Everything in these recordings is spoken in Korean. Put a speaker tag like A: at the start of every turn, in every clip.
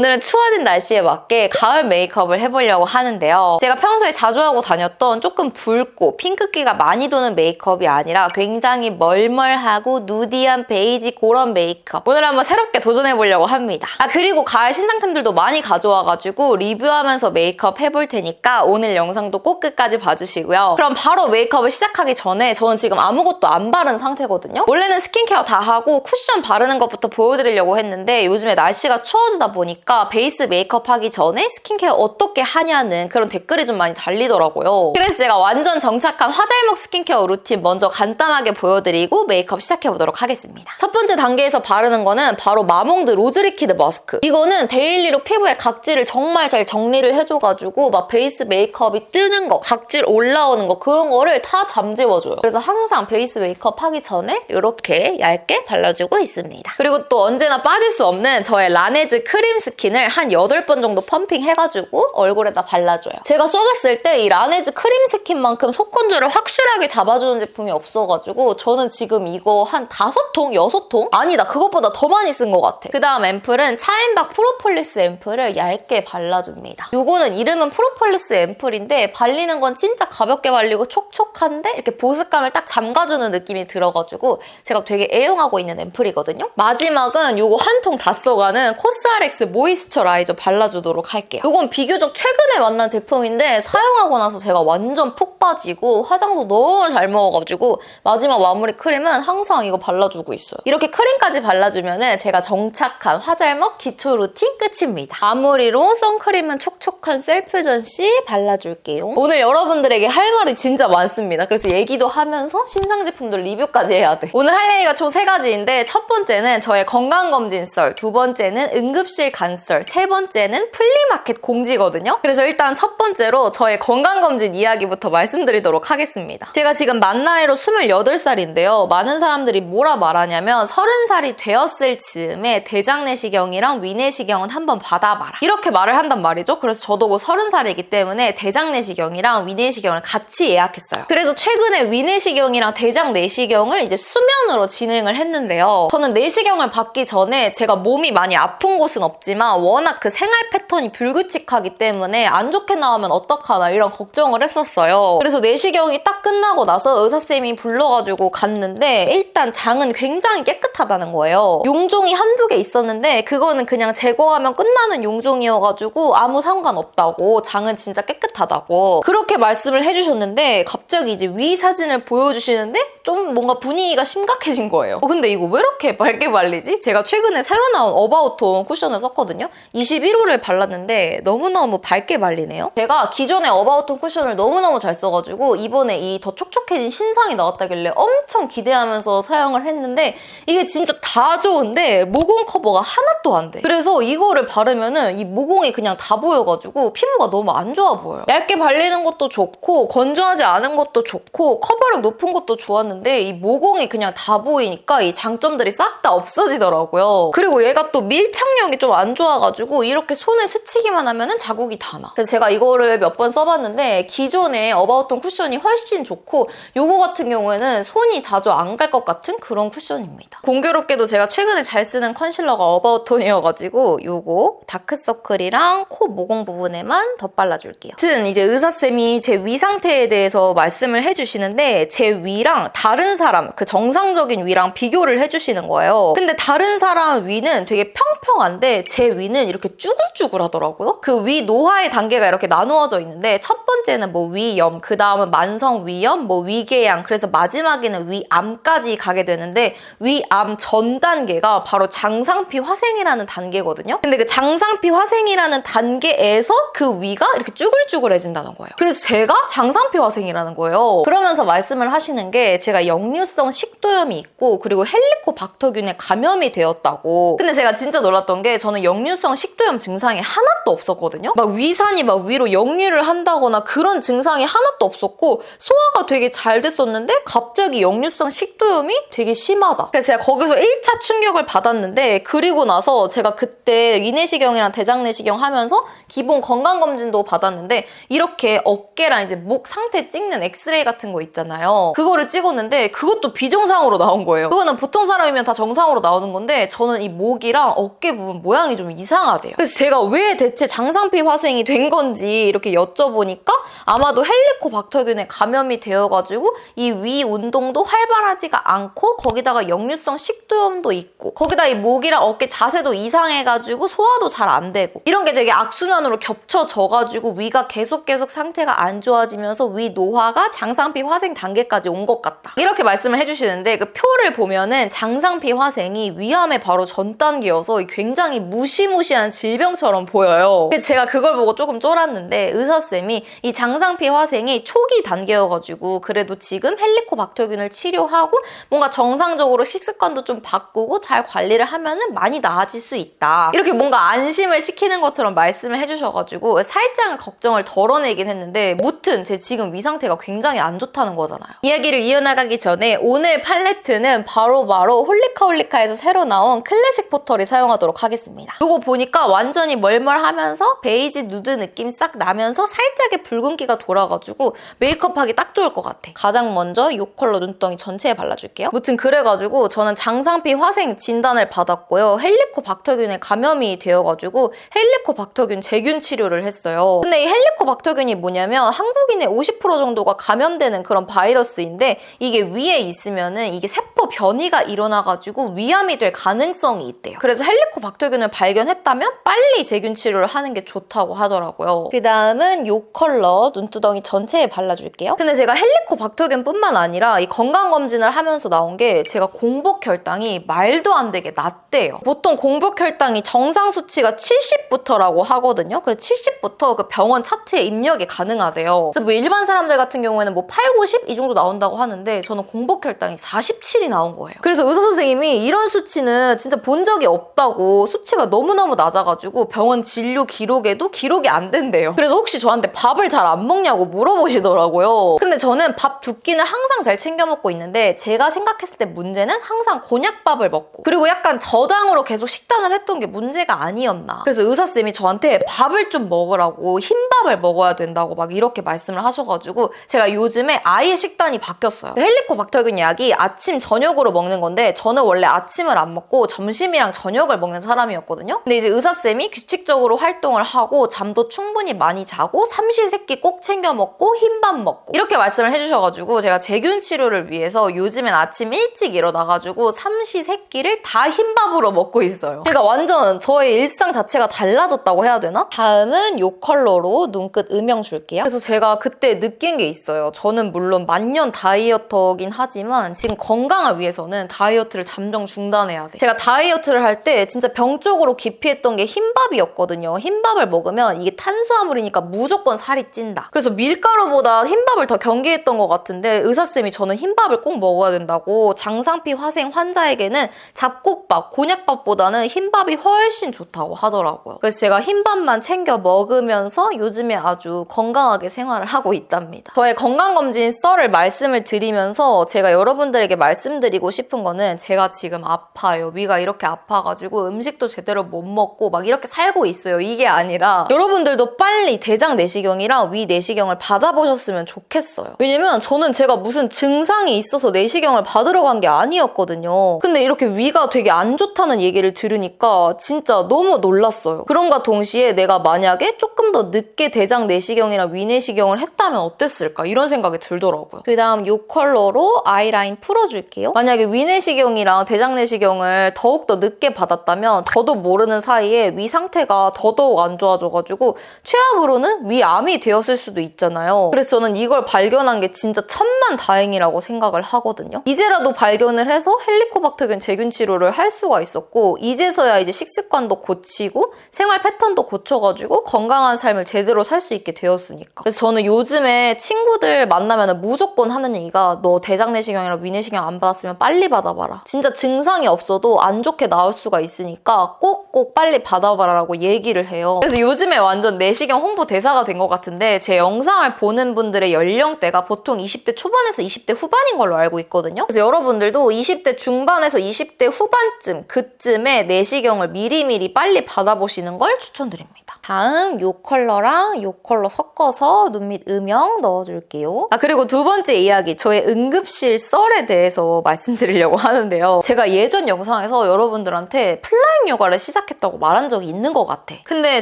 A: 오늘은 추워진 날씨에 맞게 가을 메이크업을 해보려고 하는데요. 제가 평소에 자주 하고 다녔던 조금 붉고 핑크기가 많이 도는 메이크업이 아니라 굉장히 멀멀하고 누디한 베이지 그런 메이크업. 오늘 한번 새롭게 도전해보려고 합니다. 그리고 가을 신상템들도 많이 가져와가지고 리뷰하면서 메이크업 해볼 테니까 오늘 영상도 꼭 끝까지 봐주시고요. 그럼 바로 메이크업을 시작하기 전에 저는 지금 아무것도 안 바른 상태거든요. 원래는 스킨케어 다 하고 쿠션 바르는 것부터 보여드리려고 했는데 요즘에 날씨가 추워지다 보니까 베이스 메이크업 하기 전에 스킨케어 어떻게 하냐는 그런 댓글이 좀 많이 달리더라고요. 그래서 제가 완전 정착한 화잘먹 스킨케어 루틴 먼저 간단하게 보여드리고 메이크업 시작해보도록 하겠습니다. 첫 번째 단계에서 바르는 거는 바로 마몽드 로즈리퀴드 마스크. 이거는 데일리로 피부에 각질을 정말 잘 정리를 해줘가지고 막 베이스 메이크업이 뜨는 거, 각질 올라오는 거 그런 거를 다 잠재워줘요. 그래서 항상 베이스 메이크업 하기 전에 이렇게 얇게 발라주고 있습니다. 그리고 또 언제나 빠질 수 없는 저의 라네즈 크림 스킨을 한 8번 정도 펌핑해가지고 얼굴에다 발라줘요. 제가 써봤을 때 이 라네즈 크림 스킨만큼 속 건조를 확실하게 잡아주는 제품이 없어가지고 저는 지금 이거 한 5통? 6통? 아니다, 그것보다 더 많이 쓴 것 같아. 그 다음 앰플은 차인박 프로폴리스 앰플을 얇게 발라줍니다. 요거는 이름은 프로폴리스 앰플인데 발리는 건 진짜 가볍게 발리고 촉촉한데 이렇게 보습감을 딱 잠가주는 느낌이 들어가지고 제가 되게 애용하고 있는 앰플이거든요. 마지막은 요거 한 통 다 써가는 코스알엑스 모이스처라이저 발라주도록 할게요. 요건 비교적 최근에 만난 제품인데 사용하고 나서 제가 완전 푹 빠지고 화장도 너무 잘 먹어가지고 마지막 마무리 크림은 항상 이거 발라주고 있어요. 이렇게 크림까지 발라주면 제가 정착한 화잘먹 기초 루틴 끝입니다. 마무리로 선크림은 촉촉한 셀프 전시 발라줄게요. 오늘 여러분들에게 할 말이 진짜 많습니다. 그래서 얘기도 하면서 신상 제품들 리뷰까지 해야 돼. 오늘 할 얘기가 총 3가지인데 첫 번째는 저의 건강검진 썰, 두 번째는 응급실 간썰, 세 번째는 플리마켓 공지거든요. 그래서 일단 첫 번째로 저의 건강검진 이야기부터 말씀드리도록 하겠습니다. 제가 지금 만 나이로 28살인데요. 많은 사람들이 뭐라 말하냐면 30살이 되었을 즈음에 대장내시경이랑 위내시경은 한번 받아봐라. 이렇게 말을 한단 말이죠. 그래서 저도 곧 30살이기 때문에 대장내시경이랑 위내시경을 같이 예약했어요. 그래서 최근에 위내시경이랑 대장내시경을 이제 수면으로 진행을 했는데요. 저는 내시경을 받기 전에 제가 몸이 많이 아픈 곳은 없지만 워낙 그 생활 패턴이 불규칙하기 때문에 안 좋게 나오면 어떡하나 이런 걱정을 했었어요. 그래서 내시경이 딱 끝나고 나서 의사쌤이 불러가지고 갔는데 일단 장은 굉장히 깨끗하다는 거예요. 용종이 한두 개 있었는데 그거는 그냥 제거하면 끝나는 용종이어가지고 아무 상관없다고, 장은 진짜 깨끗하다고 그렇게 말씀을 해주셨는데 갑자기 이제 위 사진을 보여주시는데 좀 뭔가 분위기가 심각해진 거예요. 근데 이거 왜 이렇게 밝게 발리지? 제가 최근에 새로 나온 어바웃톤 쿠션을 썼거든요. 21호를 발랐는데 너무너무 밝게 발리네요. 제가 기존의 어바웃톤 쿠션을 너무너무 잘 써가지고 이번에 이 더 촉촉해진 신상이 나왔다길래 엄청 기대하면서 사용을 했는데 이게 진짜 다 좋은데 모공 커버가 하나도 안 돼. 그래서 이거를 바르면은 이 모공이 그냥 다 보여가지고 피부가 너무 안 좋아 보여요. 얇게 발리는 것도 좋고 건조하지 않은 것도 좋고 커버력 높은 것도 좋았는데 이 모공이 그냥 다 보이니까 이 장점들이 싹 다 없어지더라고요. 그리고 얘가 또 밀착력이 좀 안 좋아가지고 이렇게 손에 스치기만 하면은 자국이 다 나. 그래서 제가 이거를 몇 번 써봤는데 기존의 어바웃톤 쿠션이 훨씬 좋고 요거 같은 경우에는 손이 자주 안 갈 것 같은 그런 쿠션입니다. 공교롭게도 제가 최근에 잘 쓰는 컨실러가 어바웃톤이어가지고 요거 다크서클이랑 코 모공 부분에만 덧발라줄게요. 아무튼 이제 의사쌤이 제 위 상태에 대해서 말씀을 해주시는데 제 위랑 다른 사람, 그 정상적인 위랑 비교를 해주시는 거예요. 근데 다른 사람 위는 되게 평평한데 제 위는 이렇게 쭈글쭈글하더라고요. 그 위 노화의 단계가 이렇게 나누어져 있는데 첫 번째는 뭐 위염, 그 다음은 만성 위염, 뭐 위궤양, 그래서 마지막에는 위암까지 가게 되는데 위암 전 단계가 바로 장상피 화생이라는 단계거든요. 근데 그 장상피 화생이라는 단계에서 그 위가 이렇게 쭈글쭈글해진다는 거예요. 그래서 제가 장상피 화생이라는 거예요. 그러면서 말씀을 하시는 게 제가 역류성 식도염이 있고 그리고 헬리코박터균에 감염이 되었다고. 근데 제가 진짜 놀랐던 게 저는 역류성 식도염 증상이 하나도 없었거든요. 막 위산이 막 위로 역류를 한다거나 그런 증상이 하나도 없었고 소화가 되게 잘 됐었는데 갑자기 역류성 식도염이 되게 심하다. 그래서 제가 거기서 1차 충격을 받았는데 그리고 나서 제가 그때 위내시경이랑 대장내시경 하면서 기본 건강검진도 받았는데 이렇게 어깨랑 이제 목 상태 찍는 엑스레이 같은 거 있잖아요. 그거를 찍었는데 그것도 비정상으로 나온 거예요. 그거는 보통 사람이면 다 정상으로 나오는 건데 저는 이 목이랑 어깨 부분 모양이 좀 이상하대요. 그래서 제가 왜 대체 장상피 화생이 된 건지 이렇게 여쭤보니까 아마도 헬리코박터균에 감염이 되어가지고 이 위 운동도 활발하지가 않고 거기다가 역류성 식도염도 있고 거기다 이 목이랑 어깨 자세도 이상해가지고 소화도 잘 안 되고 이런 게 되게 악순환으로 겹쳐져가지고 위가 계속 상태가 안 좋아지면서 위 노화가 장상피 화생 단계까지 온 것 같다. 이렇게 말씀을 해주시는데 그 표를 보면은 장상피 화생이 위암의 바로 전 단계여서 굉장히 무시무시한 질병처럼 보여요. 그래서 제가 그걸 보고 조금 쫄았는데 의사쌤이 이 장상피 화생이 초기 단계여가지고 그래도 지금 헬리코박터균을 치료하고 뭔가 정상적으로 식습관도 좀 바꾸고 잘 관리를 하면은 많이 나아질 수 있다. 이렇게 뭔가 안심을 시키는 것처럼 말씀을 해주셔가지고 살짝은 걱정을 덜어내긴 했는데 무튼 제 지금 위 상태가 굉장히 안 좋다는 거잖아요. 이야기를 이어나가기 전에 오늘 팔레트는 바로 홀리카홀리카에서 새로 나온 클래식 포털을 사용하도록 하겠습니다. 이거 보니까 완전히 멀멀하면서 베이지 누드 느낌 싹 나면서 살짝의 붉은기가 돌아가지고 메이크업하기 딱 좋을 것 같아. 가장 먼저 이 컬러 눈덩이 전체에 발라줄게요. 무튼 그래가지고 저는 장상피 화생 진단을 받았고요. 헬리코박터균에 감염이 되어가지고 헬리코박터균 제균 치료를 했어요. 근데 이 헬리코박터균이 뭐냐면 한국인의 50% 정도가 감염되는 그런 바이러스인데 이게 위에 있으면은 이게 세포 변이가 일어나가지고 위암이 될 가능성이 있대요. 그래서 헬리코박터균을 발견했다면 빨리 제균 치료를 하는 게 좋다고 하더라고요. 그 다음은 이 컬러 눈두덩이 전체에 발라줄게요. 근데 제가 헬리코박터균뿐만 아니라 이 건강검진을 하면서 나온 게 제가 공복혈당이 말도 안 되게 낮대요. 보통 공복혈당이 정상 수치가 70부터라고 하거든요. 그래서 70부터 그 병원 차트에 입력이 가능하대요. 그래서 뭐 일반 사람들 같은 경우에는 뭐 8, 90 이 정도 나온다고 하는데 저는 공복혈당이 47이 나온 거예요. 그래서 의사 선생님이 이런 수치는 진짜 본 적이 없다고 수치가 너무너무 낮아가지고 병원 진료 기록에도 기록이 안 된대요. 그래서 혹시 저한테 밥을 잘 안 먹냐고 물어보시더라고요. 근데 저는 밥 두 끼는 항상 잘 챙겨 먹고 있는데 제가 생각했을 때 문제는 항상 곤약밥을 먹고 그리고 약간 저당으로 계속 식단을 했던 게 문제가 아니었나. 그래서 의사쌤이 저한테 밥을 좀 먹으라고 흰밥을 먹어야 된다고 막 이렇게 말씀을 하셔가지고 제가 요즘에 아예 식단이 바뀌었어요. 헬리코박터균 약이 아침 저녁으로 먹는 건데 저는 원래 아침을 안 먹고 점심이랑 저녁을 먹는 사람이었거든요. 근데 이제 의사쌤이 규칙적으로 활동을 하고 잠도 충분히 많이 자고 삼시세끼 꼭 챙겨 먹고 흰밥 먹고 이렇게 말씀을 해주셔가지고 제가 제균 치료를 위해서 요즘엔 아침 일찍 일어나가지고 삼시세끼를 다 흰밥으로 먹고 있어요. 그러니까 완전 저의 일상 자체가 달라졌다고 해야 되나? 다음은 이 컬러로 눈끝 음영 줄게요. 그래서 제가 그때 느낀 게 있어요. 저는 물론 만년 다이어터긴 하지만 지금 건강을 위해서는 다이어트를 잠정 중단해야 돼. 제가 다이어트를 할 때 진짜 병적으로 기피했던 게 흰밥이었거든요. 흰밥을 먹으면 이게 탄수화물이니까 무조건 살이 찐다. 그래서 밀가루보다 흰밥을 더 경계했던 것 같은데 의사쌤이 저는 흰밥을 꼭 먹어야 된다고 장상피 화생 환자에게는 잡곡밥, 곤약밥보다는 흰밥이 훨씬 좋다고 하더라고요. 그래서 제가 흰밥만 챙겨 먹으면서 요즘에 아주 건강하게 생활을 하고 있답니다. 저의 건강검진 썰을 말씀을 드리면서 제가 여러분들에게 말씀드리고 싶은 거는 제가 지금 아파요. 위가 이렇게 아파가지고 음식도 제대로 못 먹고 막 이렇게 살고 있어요. 이게 아니라 여러분들도 빨리 대장 내시경이랑 위 내시경을 받아보셨으면 좋겠어요. 왜냐면 저는 제가 무슨 증상이 있어서 내시경을 받으러 간 게 아니었거든요. 근데 이렇게 위가 되게 안 좋다는 얘기를 들으니까 진짜 너무 놀랐어요. 그럼과 동시에 내가 만약에 조금 더 늦게 대장 내시경이랑 위 내시경을 했다면 어땠을까 이런 생각이 들더라고요. 그 다음 이 컬러로 아이라인 풀어줄게요. 만약에 위 내시경이랑 대장 내시경을 더욱더 늦게 받았다면 저도 모르는 사이에 위 상태가 더더욱 안 좋아져가지고 최악으로는 위암이 되었을 수도 있잖아요. 그래서 저는 이걸 발견한 게 진짜 천만 다행이라고 생각을 하거든요. 이제라도 발견을 해서 헬리코박터균 제균 치료를 할 수가 필요가 있었고 이제서야 이제 식습관도 고치고 생활 패턴도 고쳐가지고 건강한 삶을 제대로 살 수 있게 되었으니까. 그래서 저는 요즘에 친구들 만나면 무조건 하는 얘기가 너 대장내시경이랑 위내시경 안 받았으면 빨리 받아봐라. 진짜 증상이 없어도 안 좋게 나올 수가 있으니까 꼭꼭 빨리 받아봐라라고 얘기를 해요. 그래서 요즘에 완전 내시경 홍보 대사가 된 것 같은데 제 영상을 보는 분들의 연령대가 보통 20대 초반에서 20대 후반인 걸로 알고 있거든요. 그래서 여러분들도 20대 중반에서 20대 후반쯤 그쯤에 내시경을 미리미리 빨리 받아보시는 걸 추천드립니다. 다음 이 컬러랑 이 컬러 섞어서 눈 밑 음영 넣어줄게요. 그리고 두 번째 이야기, 저의 응급실 썰에 대해서 말씀드리려고 하는데요. 제가 예전 영상에서 여러분들한테 플라잉 요가를 시작했다고 말한 적이 있는 것 같아. 근데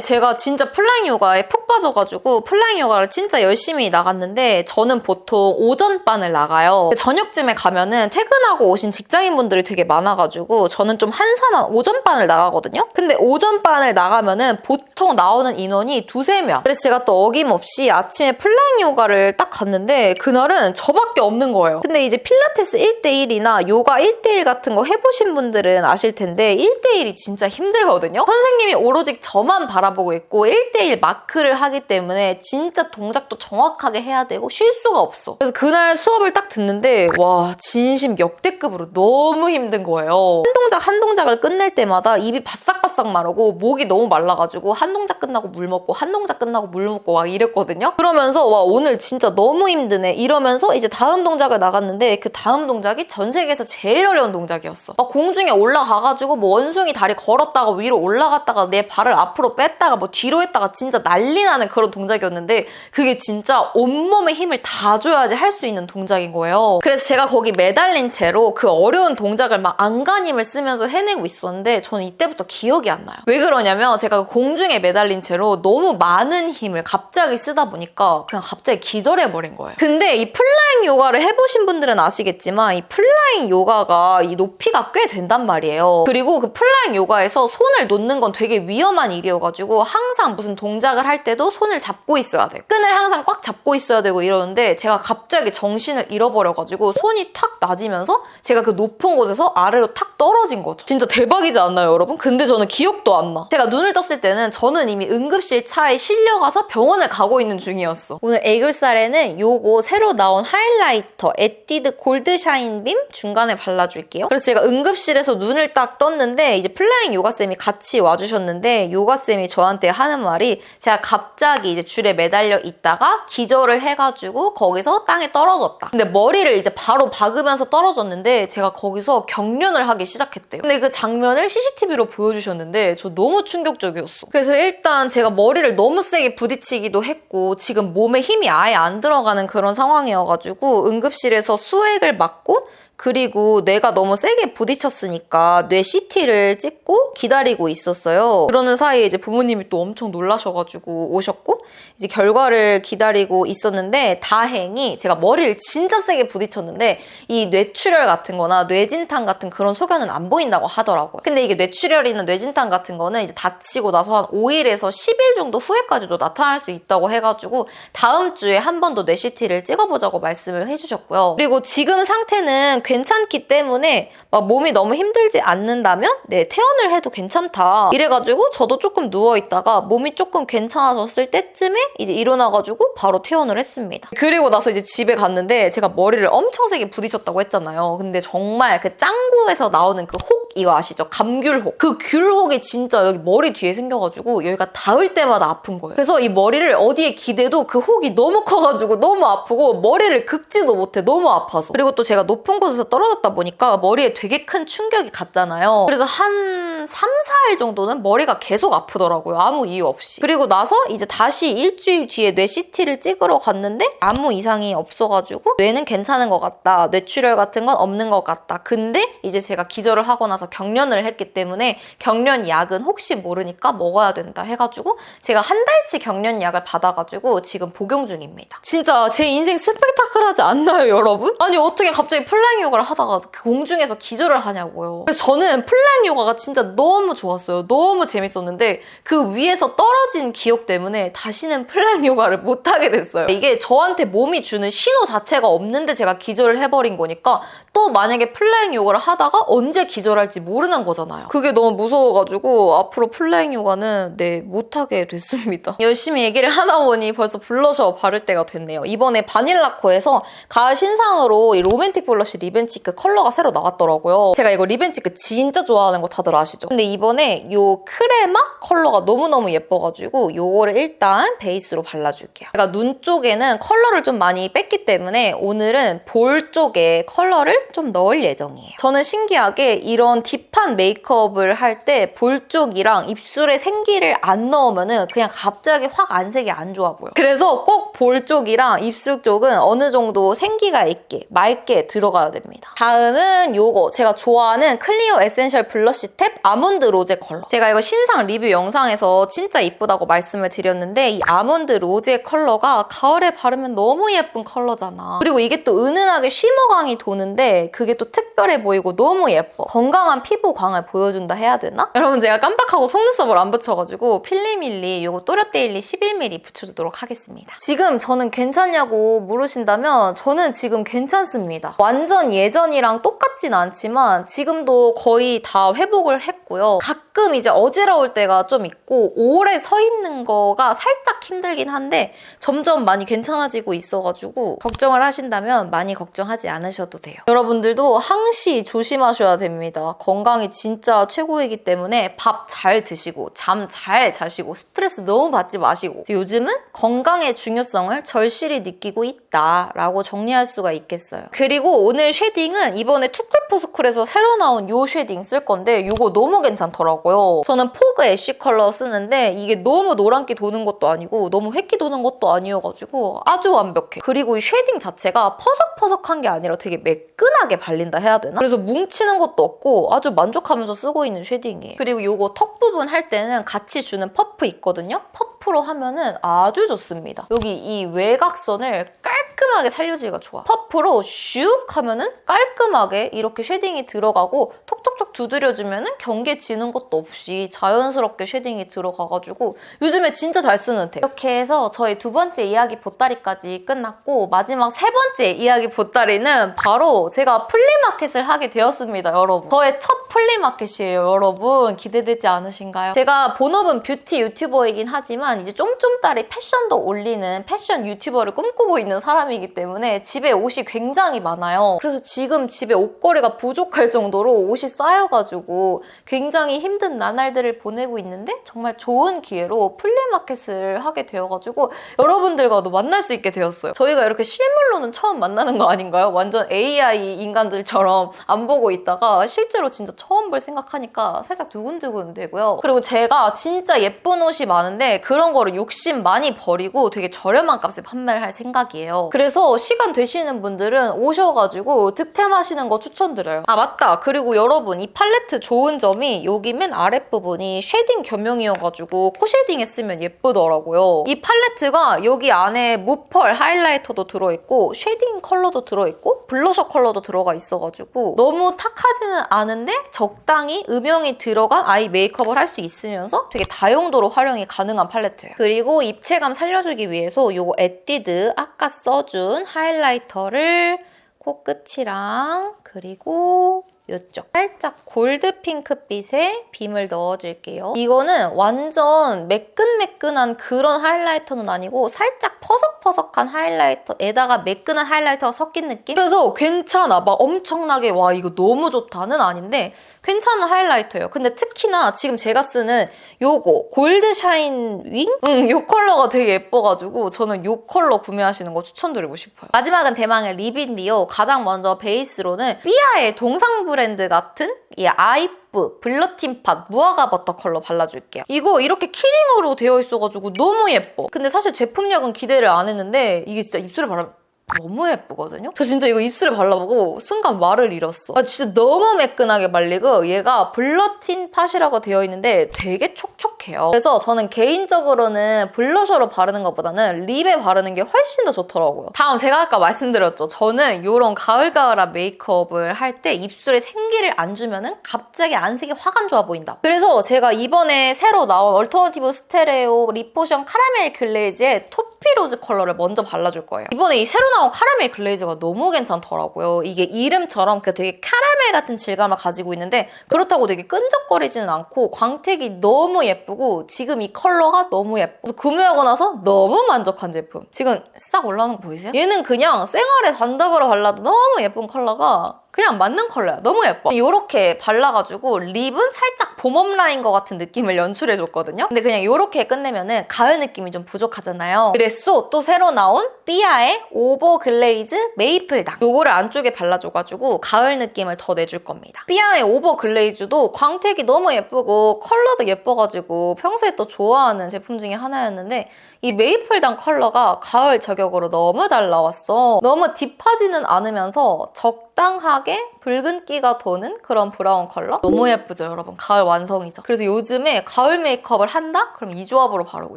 A: 제가 진짜 플라잉 요가에 푹 빠져가지고 플라잉 요가를 진짜 열심히 나갔는데 저는 보통 오전반을 나가요. 저녁쯤에 가면은 퇴근하고 오신 직장인분들이 되게 많아가지고 저는 좀 한산한 오전반을 나가거든요. 근데 오전반을 나가면은 보통 나오는 인원이 2-3명. 그래서 제가 또 어김없이 아침에 플라잉 요가를 딱 갔는데 그날은 저밖에 없는 거예요. 근데 이제 필라테스 1대1이나 요가 1대1 같은 거 해보신 분들은 아실 텐데 1대1이 진짜 힘들거든요. 선생님이 오로지 저만 바라보고 있고 1대1 마크를 하기 때문에 진짜 동작도 정확하게 해야 되고 쉴 수가 없어. 그래서 그날 수업을 딱 듣는데 와 진심 역대급으로 너무 힘든 거예요. 한 동작을 끝낼 때마다 입이 바싹바싹 마르고 목이 너무 말라가지고 한 동작 끝나고 물 먹고 한 동작 끝나고 물 먹고 막 이랬거든요. 그러면서 와 오늘 진짜 너무 힘드네 이러면서 이제 다음 동작을 나갔는데 그 다음 동작이 전 세계에서 제일 어려운 동작이었어. 막 공중에 올라가가지고 뭐 원숭이 다리 걸었다가 위로 올라갔다가 내 발을 앞으로 뺐다가 뭐 뒤로 했다가 진짜 난리 나는 그런 동작이었는데 그게 진짜 온몸에 힘을 다 줘야지 할 수 있는 동작인 거예요. 그래서 제가 거기 매달린 채로 그 어려운 동작을 막 안간힘을 쓰면서 해내고 있었는데 저는 이때부터 기억이 안 나요. 왜 그러냐면 제가 공중에 매달린 채로 너무 많은 힘을 갑자기 쓰다 보니까 그냥 갑자기 기절해버린 거예요. 근데 이 플라잉 요가를 해보신 분들은 아시겠지만 이 플라잉 요가가 이 높이가 꽤 된단 말이에요. 그리고 그 플라잉 요가에서 손을 놓는 건 되게 위험한 일이어가지고 항상 무슨 동작을 할 때도 손을 잡고 있어야 돼요. 끈을 항상 꽉 잡고 있어야 되고 이러는데 제가 갑자기 정신을 잃어버려가지고 손이 탁 낮으면서 제가 그 높은 곳에서 아래로 탁 떨어진 거죠. 진짜 대박이지 않나요, 여러분? 근데 저는 기억도 안 나. 제가 눈을 떴을 때는 저는 이미 응급실 차에 실려가서 병원을 가고 있는 중이었어. 오늘 애교살에는 요거 새로 나온 하이라이터 에뛰드 골드 샤인빔 중간에 발라줄게요. 그래서 제가 응급실에서 눈을 딱 떴는데 이제 플라잉 요가쌤이 같이 와주셨는데 요가쌤이 저한테 하는 말이 제가 갑자기 이제 줄에 매달려 있다가 기절을 해가지고 거기서 땅에 떨어졌다. 근데 머리를 이제 바로 박으면서 떨어졌는데 제가 거기서 경련을 하기 시작했대요. 근데 그 장면을 CCTV로 보여주셨는데 저 너무 충격적이었어. 그래서 일단 제가 머리를 너무 세게 부딪히기도 했고 지금 몸에 힘이 아예 안 들어가는 그런 상황이어가지고 응급실에서 수액을 맞고 그리고 뇌가 너무 세게 부딪혔으니까 뇌 CT를 찍고 기다리고 있었어요. 그러는 사이에 이제 부모님이 또 엄청 놀라셔가지고 오셨고 이제 결과를 기다리고 있었는데 다행히 제가 머리를 진짜 세게 부딪혔는데 이 뇌출혈 같은 거나 뇌진탕 같은 그런 소견은 안 보인다고 하더라고요. 근데 이게 뇌출혈이나 뇌진탕 같은 거는 이제 다치고 나서 한 5일에서 10일 정도 후에까지도 나타날 수 있다고 해가지고 다음 주에 한 번 더 뇌 CT를 찍어보자고 말씀을 해주셨고요. 그리고 지금 상태는 괜찮기 때문에 막 몸이 너무 힘들지 않는다면 네, 퇴원을 해도 괜찮다. 이래가지고 저도 조금 누워있다가 몸이 조금 괜찮아졌을 때쯤에 이제 일어나가지고 바로 퇴원을 했습니다. 그리고 나서 이제 집에 갔는데 제가 머리를 엄청 세게 부딪혔다고 했잖아요. 근데 정말 그 짱구에서 나오는 그 혹 이거 아시죠? 감귤혹. 그 귤혹이 진짜 여기 머리 뒤에 생겨가지고 여기가 닿을 때마다 아픈 거예요. 그래서 이 머리를 어디에 기대도 그 혹이 너무 커가지고 너무 아프고 머리를 긁지도 못해. 너무 아파서. 그리고 또 제가 높은 곳에서 떨어졌다 보니까 머리에 되게 큰 충격이 갔잖아요. 그래서 한 3-4일 정도는 머리가 계속 아프더라고요. 아무 이유 없이. 그리고 나서 이제 다시 일주일 뒤에 뇌 CT를 찍으러 갔는데 아무 이상이 없어가지고 뇌는 괜찮은 것 같다. 뇌출혈 같은 건 없는 것 같다. 근데 이제 제가 기절을 하고 나서 경련을 했기 때문에 경련 약은 혹시 모르니까 먹어야 된다 해가지고 제가 한 달치 경련 약을 받아가지고 지금 복용 중입니다. 진짜 제 인생 스펙타클하지 않나요, 여러분? 아니 어떻게 갑자기 플라잉 요가를 하다가 그 공중에서 기절을 하냐고요. 그래서 저는 플라잉 요가가 진짜 진짜 너무 좋았어요. 너무 재밌었는데 그 위에서 떨어진 기억 때문에 다시는 플라잉 요가를 못하게 됐어요. 이게 저한테 몸이 주는 신호 자체가 없는데 제가 기절을 해버린 거니까 또 만약에 플라잉 요가를 하다가 언제 기절할지 모르는 거잖아요. 그게 너무 무서워가지고 앞으로 플라잉 요가는 못하게 됐습니다. 열심히 얘기를 하다 보니 벌써 블러셔 바를 때가 됐네요. 이번에 바닐라코에서 가을 신상으로 이 로맨틱 블러쉬 리벤치크 컬러가 새로 나왔더라고요. 제가 이거 리벤치크 진짜 좋아하는 거 다들 아시죠? 근데 이번에 요 크레마 컬러가 너무너무 예뻐가지고 요거를 일단 베이스로 발라줄게요. 제가 눈 쪽에는 컬러를 좀 많이 뺐기 때문에 오늘은 볼 쪽에 컬러를 좀 넣을 예정이에요. 저는 신기하게 이런 딥한 메이크업을 할 때 볼 쪽이랑 입술에 생기를 안 넣으면은 그냥 갑자기 확 안색이 안 좋아 보여. 그래서 꼭 볼 쪽이랑 입술 쪽은 어느 정도 생기가 있게 맑게 들어가야 됩니다. 다음은 요거 제가 좋아하는 클리오 에센셜 블러쉬 탭 아몬드 로제 컬러. 제가 이거 신상 리뷰 영상에서 진짜 이쁘다고 말씀을 드렸는데 이 아몬드 로제 컬러가 가을에 바르면 너무 예쁜 컬러잖아. 그리고 이게 또 은은하게 쉬머광이 도는데 그게 또 특별해 보이고 너무 예뻐. 건강한 피부광을 보여준다 해야 되나? 여러분 제가 깜빡하고 속눈썹을 안 붙여가지고 필리밀리 요거 또렷데일리 11mm 붙여주도록 하겠습니다. 지금 저는 괜찮냐고 물으신다면 저는 지금 괜찮습니다. 완전 예전이랑 똑같진 않지만 지금도 거의 다 회복을 했고요. 가끔 이제 어지러울 때가 좀 있고 오래 서 있는 거가 살짝 힘들긴 한데 점점 많이 괜찮아지고 있어가지고 걱정을 하신다면 많이 걱정하지 않으셔도 돼요. 여러분들도 항시 조심하셔야 됩니다. 건강이 진짜 최고이기 때문에 밥 잘 드시고 잠 잘 자시고 스트레스 너무 받지 마시고 요즘은 건강의 중요성을 절실히 느끼고 있다라고 정리할 수가 있겠어요. 그리고 오늘 쉐딩은 이번에 투쿨포스쿨에서 새로 나온 요 쉐딩 쓸 건데 이거 너무 괜찮더라고요. 저는 포그 애쉬 컬러 쓰는데 이게 너무 노란기 도는 것도 아니고 너무 획기 도는 것도 아니어가지고 아주 완벽해. 그리고 이 쉐딩 자체가 퍼석퍼석한 게 아니라 되게 매끈하게 발린다 해야 되나? 그래서 뭉치는 것도 없고 아주 만족하면서 쓰고 있는 쉐딩이에요. 그리고 이거 턱 부분 할 때는 같이 주는 퍼프 있거든요? 퍼프로 하면은 아주 좋습니다. 여기 이 외곽선을 깔끔하게 살려주기가 좋아. 퍼프로 슉 하면은 깔끔하게 이렇게 쉐딩이 들어가고 톡톡톡 두드려주면은 경계 지는 것도 없이 자연스럽게 쉐딩이 들어가가지고 요즘에 진짜 잘 쓰는 템. 이렇게 해서 저희 두 번째 이야기 보따리까지 끝났고 마지막 세 번째 이야기 보따리는 바로 제가 플리마켓을 하게 되었습니다, 여러분. 저의 첫 플리마켓이에요, 여러분. 기대되지 않으신가요? 제가 본업은 뷰티 유튜버이긴 하지만 이제 쫌쫌따리 패션도 올리는 패션 유튜버를 꿈꾸고 있는 사람이기 때문에 집에 옷이 굉장히 많아요. 그래서 지금 집에 옷걸이가 부족할 정도로 옷이 쌓여가지고 굉장히 힘든 나날들을 보내고 있는데 정말 좋은 기회로 플리마켓을 하게 되어가지고 여러분들과도 만날 수 있게 되었어요. 저희가 이렇게 실물로는 처음 만나는 거 아닌가요? 완전 AI 인간들처럼 안 보고 있다가 실제로 진짜 처음 볼 생각하니까 살짝 두근두근 되고요. 그리고 제가 진짜 예쁜 옷이 많은데 그런 거를 욕심 많이 버리고 되게 저렴한 값에 판매를 할 생각이에요. 그래서 시간 되시는 분들은 오셔가지고 득템하시는 거 추천드려요. 아 맞다. 그리고 여러분 이 팔레트 좋은 점이 여기 맨 아랫부분이 쉐딩 겸용이어가지고 코 쉐딩 했으면 예쁘더라고요. 이 팔레트가 여기 안에 무펄 하이라이터도 들어있고 쉐딩 컬러도 들어있고 블러셔 컬러도 들어가 있어가지고 너무 탁하지는 않은데 적당히 음영이 들어간 아이 메이크업을 할 수 있으면서 되게 다용도로 활용이 가능한 팔레트예요. 그리고 입체감 살려주기 위해서 요거 에뛰드 아까 써준 하이라이터를 코끝이랑 그리고 이쪽 살짝 골드 핑크빛의 빔을 넣어줄게요. 이거는 완전 매끈매끈한 그런 하이라이터는 아니고 살짝 퍼석퍼석한 하이라이터에다가 매끈한 하이라이터가 섞인 느낌? 그래서 괜찮아. 막 엄청나게 와 이거 너무 좋다는 아닌데 괜찮은 하이라이터예요. 근데 특히나 지금 제가 쓰는 요거 골드 샤인 윙? 요 컬러가 되게 예뻐가지고 저는 요 컬러 구매하시는 거 추천드리고 싶어요. 마지막은 대망의 리빈디오. 가장 먼저 베이스로는 삐아의 동상 브랜드 같은 이 아이프 블러틴팟 무화과 버터 컬러 발라줄게요. 이거 이렇게 키링으로 되어 있어가지고 너무 예뻐. 근데 사실 제품력은 기대를 안 했는데 이게 진짜 입술에 바르면 너무 예쁘거든요? 저 진짜 이거 입술에 발라보고 순간 말을 잃었어. 진짜 너무 매끈하게 발리고 얘가 블러틴 팟이라고 되어 있는데 되게 촉촉해요. 그래서 저는 개인적으로는 블러셔로 바르는 것보다는 립에 바르는 게 훨씬 더 좋더라고요. 다음 제가 아까 말씀드렸죠. 저는 이런 가을가을한 메이크업을 할 때 입술에 생기를 안 주면은 갑자기 안색이 확 안 좋아 보인다고. 그래서 제가 이번에 새로 나온 얼터너티브 스테레오 립포션 카라멜 글레이즈의 토피로즈 컬러를 먼저 발라줄 거예요. 이번에 이 새로 나온 카라멜 글레이즈가 너무 괜찮더라고요. 이게 이름처럼 되게 카라멜 같은 질감을 가지고 있는데 그렇다고 되게 끈적거리지는 않고 광택이 너무 예쁘고 지금 이 컬러가 너무 예뻐. 그래서 구매하고 나서 너무 만족한 제품. 지금 싹 올라오는 거 보이세요? 얘는 그냥 생얼에 단독으로 발라도 너무 예쁜 컬러가 그냥 맞는 컬러야. 너무 예뻐. 이렇게 발라가지고 립은 살짝 봄웜 라인 것 같은 느낌을 연출해줬거든요. 근데 그냥 이렇게 끝내면은 가을 느낌이 좀 부족하잖아요. 그래서 또 새로 나온 삐아의 오버 글레이즈 메이플당. 요거를 안쪽에 발라줘가지고 가을 느낌을 더 내줄 겁니다. 삐아의 오버 글레이즈도 광택이 너무 예쁘고 컬러도 예뻐가지고 평소에 또 좋아하는 제품 중에 하나였는데 이 메이플당 컬러가 가을 저격으로 너무 잘 나왔어. 너무 딥하지는 않으면서 적당하게 붉은기가 도는 그런 브라운 컬러? 너무 예쁘죠, 여러분? 가을 완성이죠. 그래서 요즘에 가을 메이크업을 한다? 그럼 이 조합으로 바르고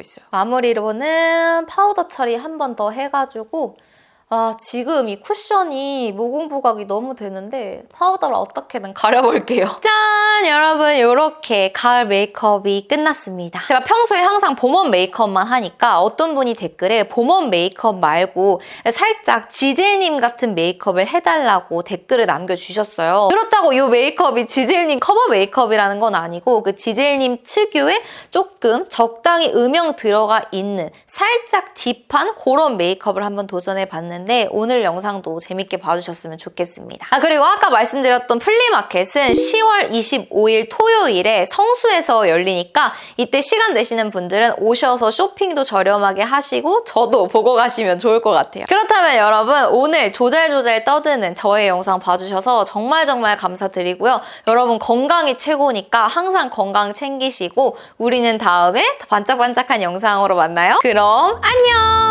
A: 있어요. 마무리로는 파우더 처리 한 번 더 해가지고 지금 이 쿠션이 모공 부각이 너무 되는데 파우더를 어떻게든 가려볼게요. 짠! 여러분 이렇게 가을 메이크업이 끝났습니다. 제가 평소에 항상 봄웜 메이크업만 하니까 어떤 분이 댓글에 봄웜 메이크업 말고 살짝 지젤님 같은 메이크업을 해달라고 댓글을 남겨주셨어요. 그렇다고 이 메이크업이 지젤님 커버 메이크업이라는 건 아니고 그 지젤님 특유의 조금 적당히 음영 들어가 있는 살짝 딥한 그런 메이크업을 한번 도전해봤는데 오늘 영상도 재밌게 봐주셨으면 좋겠습니다. 그리고 아까 말씀드렸던 플리마켓은 10월 25일 토요일에 성수에서 열리니까 이때 시간 되시는 분들은 오셔서 쇼핑도 저렴하게 하시고 저도 보고 가시면 좋을 것 같아요. 그렇다면 여러분 오늘 조잘조잘 떠드는 저의 영상 봐주셔서 정말 감사드리고요. 여러분 건강이 최고니까 항상 건강 챙기시고 우리는 다음에 더 반짝반짝한 영상으로 만나요. 그럼 안녕!